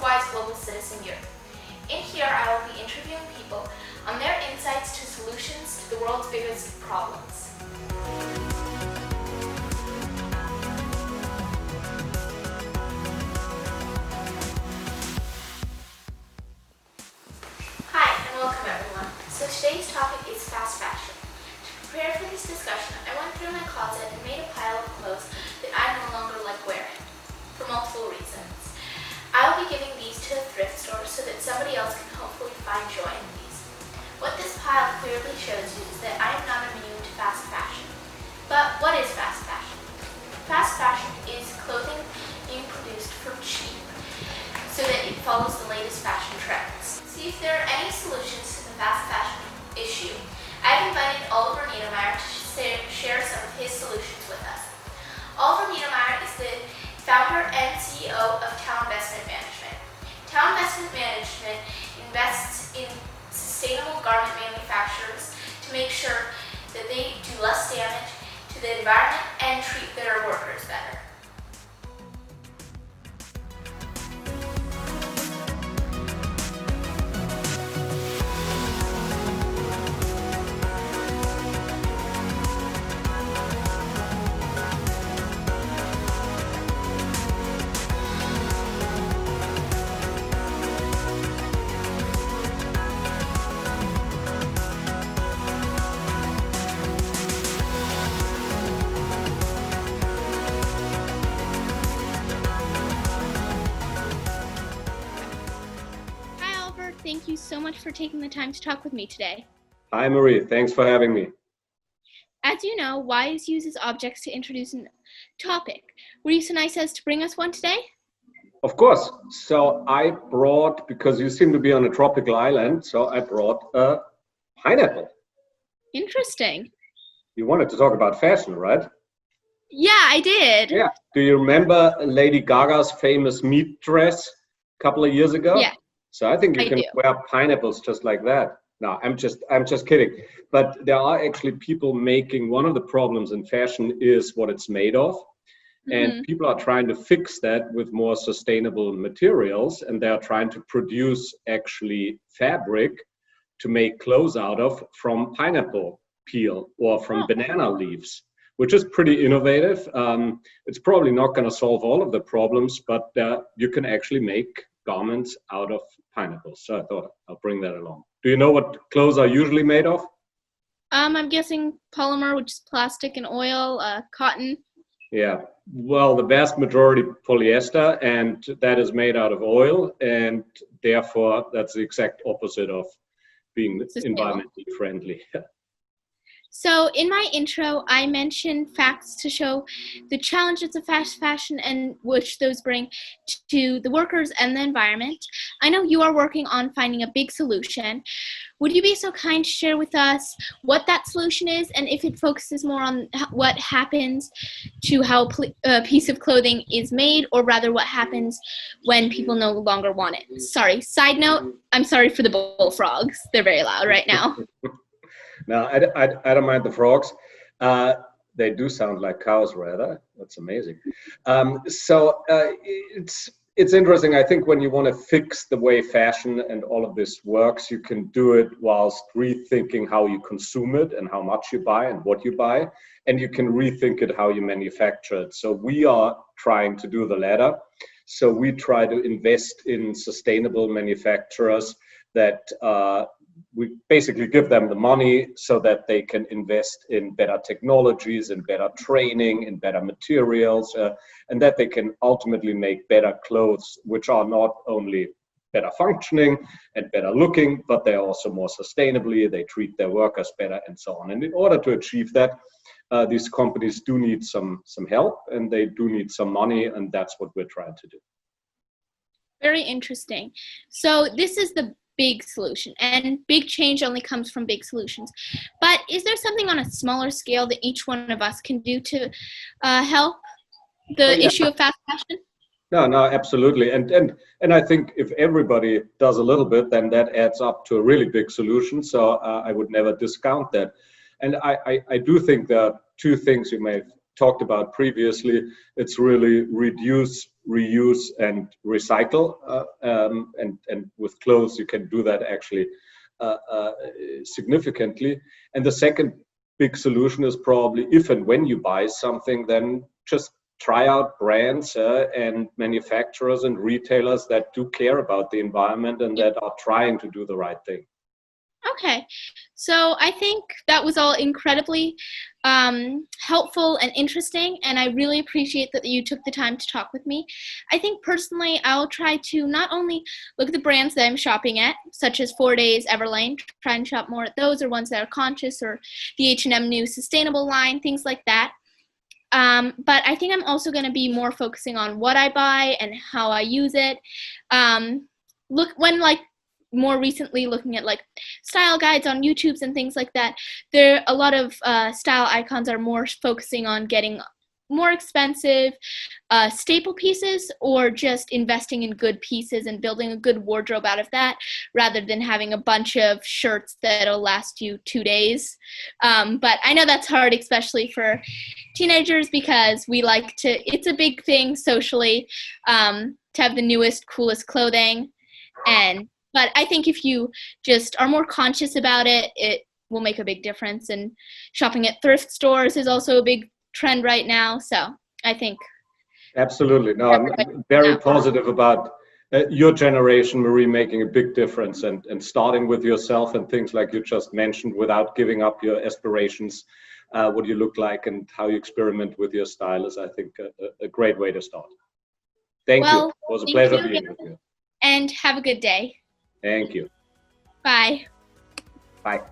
Wise Global Citizen Europe. In here, I will be interviewing people on their insights to solutions to the world's biggest problems. Hi, and welcome everyone. So today's topic is fast fashion. To prepare for this discussion, I went through my closet and made a pile of clothes that I no longer like wearing, for multiple reasons. I will be giving these to a thrift store so that somebody else can hopefully find joy in these. What this pile clearly shows you is that I am not immune to fast fashion. But what is fast fashion? Fast fashion is clothing being produced for cheap so that it follows the latest fashion trends. See if there are any solutions to the fast fashion issue. I've invited Oliver Niedermeyer to share some of his solutions with us. Oliver Niedermeyer is the founder and CEO of Tao Investment Management. Tao Investment Management invests in sustainable garment manufacturers to make sure that they do less damage to the environment and treat their workers better. Thank you so much for taking the time to talk with me today. Hi, Marie. Thanks for having me. As you know, WISE uses objects to introduce a topic. Were you so nice as to bring us one today? Of course. So I brought, because you seem to be on a tropical island, so I brought a pineapple. Interesting. You wanted to talk about fashion, right? Yeah, I did. Yeah. Do you remember Lady Gaga's famous meat dress a couple of years ago? Yeah. So I think you can wear pineapples just like that. No, I'm just kidding. But there are actually people making, one of the problems in fashion is what it's made of. And people are trying to fix that with more sustainable materials. And they are trying to produce actually fabric to make clothes out of from pineapple peel or from banana leaves, which is pretty innovative. It's probably not going to solve all of the problems, but you can actually make garments out of pineapples. So I thought I'll bring that along. Do you know what clothes are usually made of? I'm guessing polymer, which is plastic, and oil, cotton. Yeah, well, the vast majority polyester, and that is made out of oil, and therefore that's the exact opposite of being environmentally friendly. So in my intro, I mentioned facts to show the challenges of fast fashion and which those bring to the workers and the environment. I know you are working on finding a big solution. Would you be so kind to share with us what that solution is and if it focuses more on what happens to how a piece of clothing is made, or rather what happens when people no longer want it? Sorry, side note, I'm sorry for the bullfrogs. They're very loud right now. No, I don't mind the frogs. They do sound like cows, rather. That's amazing. It's interesting. I think when you want to fix the way fashion and all of this works, you can do it whilst rethinking how you consume it and how much you buy and what you buy, and you can rethink it how you manufacture it. So we are trying to do the latter. So we try to invest in sustainable manufacturers that we basically give them the money so that they can invest in better technologies, in better training, in better materials, and that they can ultimately make better clothes, which are not only better functioning and better looking, but they're also more sustainably, they treat their workers better, and so on. And in order to achieve that, these companies do need some help, and they do need some money, and that's what we're trying to do. Very interesting. So this is the big solution, and big change only comes from big solutions. But is there something on a smaller scale that each one of us can do to help the issue of fast fashion? No, absolutely. And I think if everybody does a little bit, then that adds up to a really big solution. So I would never discount that. And I do think there are two things you may have talked about previously. It's really reduce reuse and recycle. And with clothes, you can do that actually significantly. And the second big solution is probably, if and when you buy something, then just try out brands and manufacturers and retailers that do care about the environment and that are trying to do the right thing. Okay, so I think that was all incredibly helpful and interesting, and I really appreciate that you took the time to talk with me. I think personally I'll try to not only look at the brands that I'm shopping at, such as 4 Days, Everlane, try and shop more at those, or ones that are conscious, or the H&M new sustainable line, things like that. But I think I'm also going to be more focusing on what I buy and how I use it. More recently looking at like style guides on YouTubes and things like that, there a lot of style icons are more focusing on getting more expensive staple pieces, or just investing in good pieces and building a good wardrobe out of that, rather than having a bunch of shirts that'll last you 2 days. But I know that's hard, especially for teenagers, because it's a big thing socially to have the newest, coolest clothing. But I think if you just are more conscious about it, it will make a big difference. And shopping at thrift stores is also a big trend right now. So I think. Absolutely. No, I'm very positive about your generation, Marie, making a big difference and starting with yourself and things like you just mentioned, without giving up your aspirations, what you look like and how you experiment with your style is, I think, a great way to start. Thank you. It was a pleasure being with you. And have a good day. Thank you. Bye. Bye.